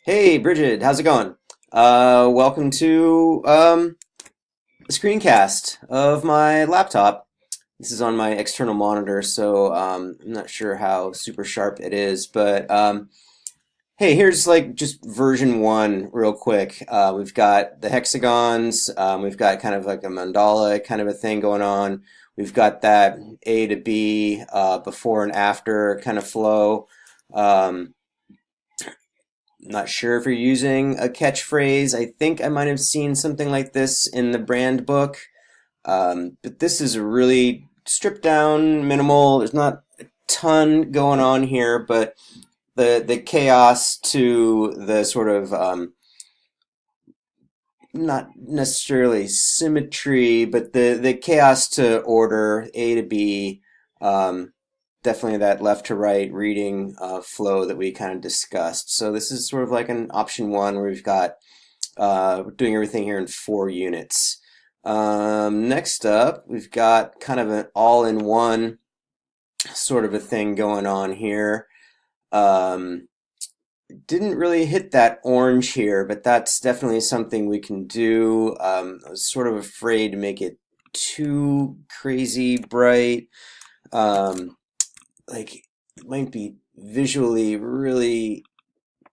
Hey Bridget, how's it going? Welcome to a screencast of my laptop. This is on my external monitor, so I'm not sure how super sharp it is, but hey, here's like just version one real quick. We've got the hexagons, we've got kind of like a mandala kind of a thing going on. We've got that A to B before and after kind of flow. Um, Not sure if you're using a catchphrase. I think I might have seen something like this in the brand book. But this is a really stripped down, minimal. There's not a ton going on here, but the chaos to the sort of not necessarily symmetry, but the chaos to order, A to B, definitely that left to right reading flow that we kind of discussed. So this is sort of like an option one where we've got we're doing everything here in 4 units. Next up, we've got kind of an all-in-one sort of a thing going on here. Didn't really hit that orange here, but that's definitely something we can do. I was sort of afraid to make it too crazy bright. Like it might be visually really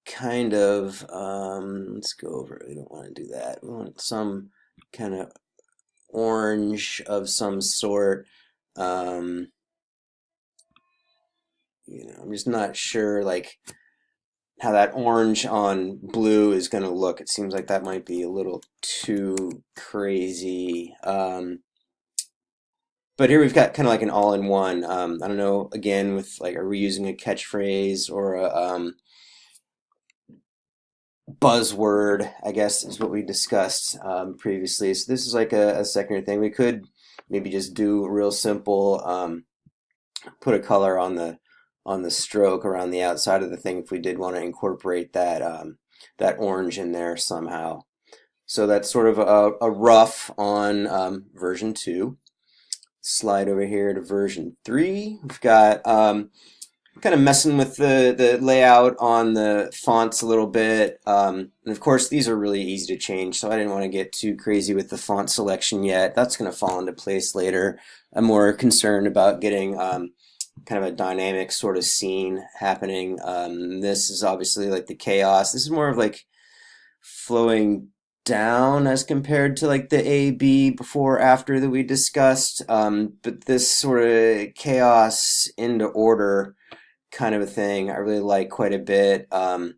kind of let's go over it. We don't want to do that. We want some kind of orange of some sort. Um, I'm just not sure like how that orange on blue is going to look. It seems like that might be a little too crazy. But here we've got kind of like an all-in-one. I don't know, again, with like, are we using a catchphrase or a buzzword, I guess is what we discussed previously. So this is like a secondary thing. We could maybe just do real simple, put a color on the stroke around the outside of the thing if we did want to incorporate that that orange in there somehow. So that's sort of a rough on version 2. Slide over here to version 3. We've got kind of messing with the layout on the fonts a little bit. And of course, these are really easy to change, so I didn't want to get too crazy with the font selection yet. That's going to fall into place later. I'm more concerned about getting kind of a dynamic sort of scene happening. This is obviously like the chaos. This is more of like flowing down as compared to like the A, B before, after that we discussed. But this sort of chaos into order kind of a thing I really like quite a bit. But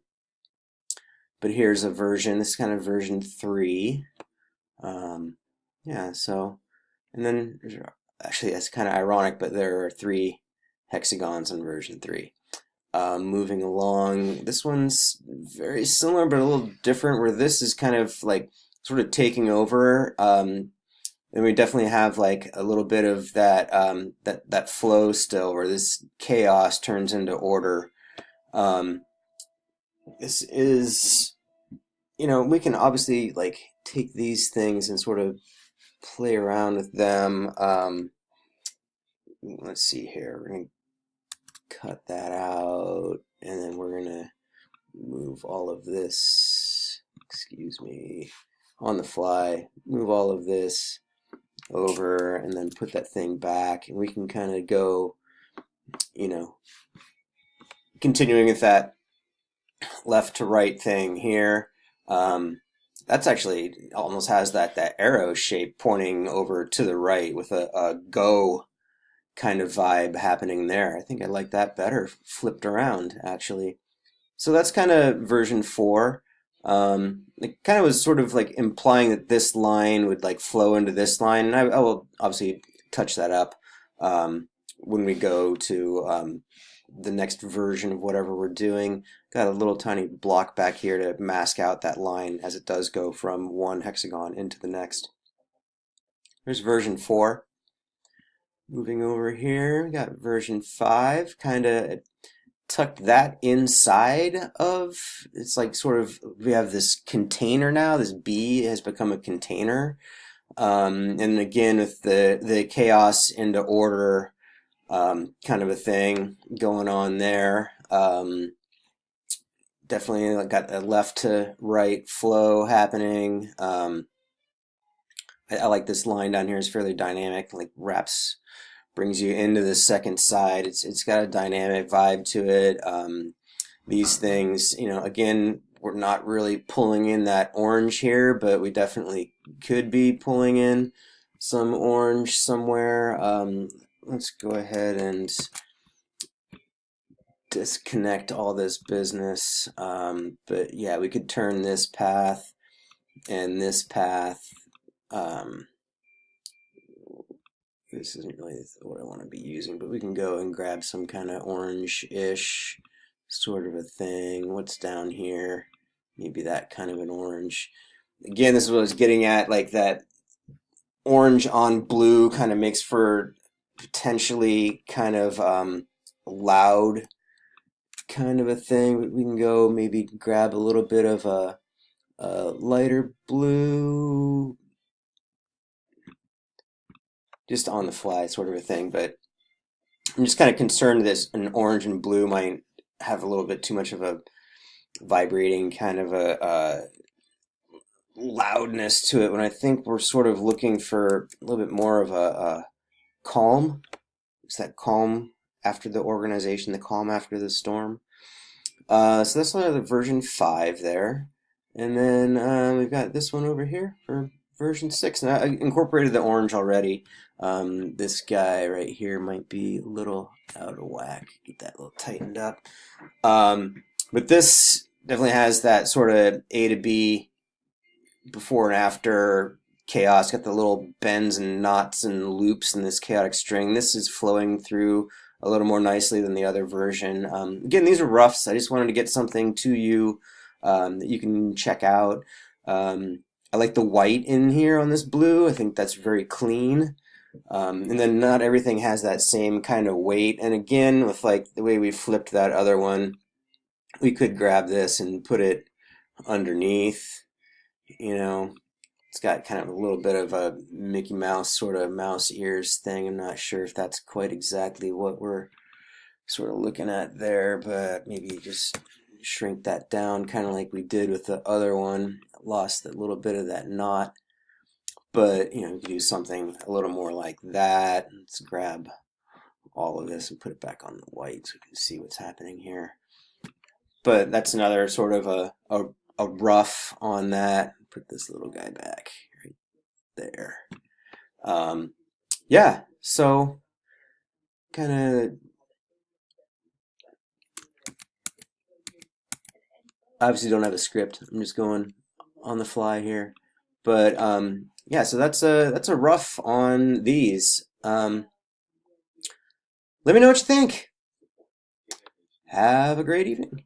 here's a version, this is kind of version 3. Yeah, so, and then actually that's kind of ironic, but there are 3 hexagons in version 3. Moving along, this one's very similar but a little different, where this is kind of like sort of taking over. And we definitely have like a little bit of that that flow still, where this chaos turns into order. This is, we can obviously like take these things and sort of play around with them. Let's see here. We're gonna cut that out, and then we're gonna move all of this. Excuse me, on the fly. Move all of this over and then put that thing back, and we can kind of go, continuing with that left to right thing here. That's actually almost has that arrow shape pointing over to the right with a go kind of vibe happening there. I think I like that better flipped around, actually. So that's kind of version 4. It kind of was sort of like implying that this line would like flow into this line, and I will obviously touch that up when we go to the next version of whatever we're doing. Got a little tiny block back here to mask out that line as it does go from one hexagon into the next. Here's version 4. Moving over here, we got version 5, kind of tucked that inside of, it's like sort of, we have this container now, this B has become a container. And again, with the chaos into order kind of a thing going on there. definitely got a left to right flow happening. I like this line down here. It's fairly dynamic, like wraps, brings you into the second side. It's got a dynamic vibe to it. These things, again, we're not really pulling in that orange here, but we definitely could be pulling in some orange somewhere. Let's go ahead and disconnect all this business. But yeah, we could turn this path and this path. This isn't really what I want to be using, but we can go and grab some kind of orange-ish sort of a thing. What's down here? Maybe that kind of an orange. Again, this is what I was getting at, like that orange on blue kind of makes for potentially kind of loud kind of a thing. We can go maybe grab a little bit of a lighter blue, just on the fly sort of a thing, but I'm just kind of concerned that an orange and blue might have a little bit too much of a vibrating kind of a loudness to it, when I think we're sort of looking for a little bit more of a calm. It's that calm after the organization, the calm after the storm. So that's the version 5 there. And then we've got this one over here for version 6. And I incorporated the orange already. This guy right here might be a little out of whack. Get that a little tightened up. But this definitely has that sort of A to B before and after chaos. Got the little bends and knots and loops in this chaotic string. This is flowing through a little more nicely than the other version. Again, these are roughs. I just wanted to get something to you that you can check out. I like the white in here on this blue. I think that's very clean. And then not everything has that same kind of weight. And again, with like the way we flipped that other one, we could grab this and put it underneath. It's got kind of a little bit of a Mickey Mouse sort of mouse ears thing. I'm not sure if that's quite exactly what we're sort of looking at there, but maybe just shrink that down, kind of like we did with the other one. Lost a little bit of that knot, but you could do something a little more like that. Let's grab all of this and put it back on the white so we can see what's happening here. But that's another sort of a rough on that. Put this little guy back right there. Yeah, so kind of obviously don't have a script. I'm just going on the fly here. But yeah, so that's a rough on these. Let me know what you think. Have a great evening.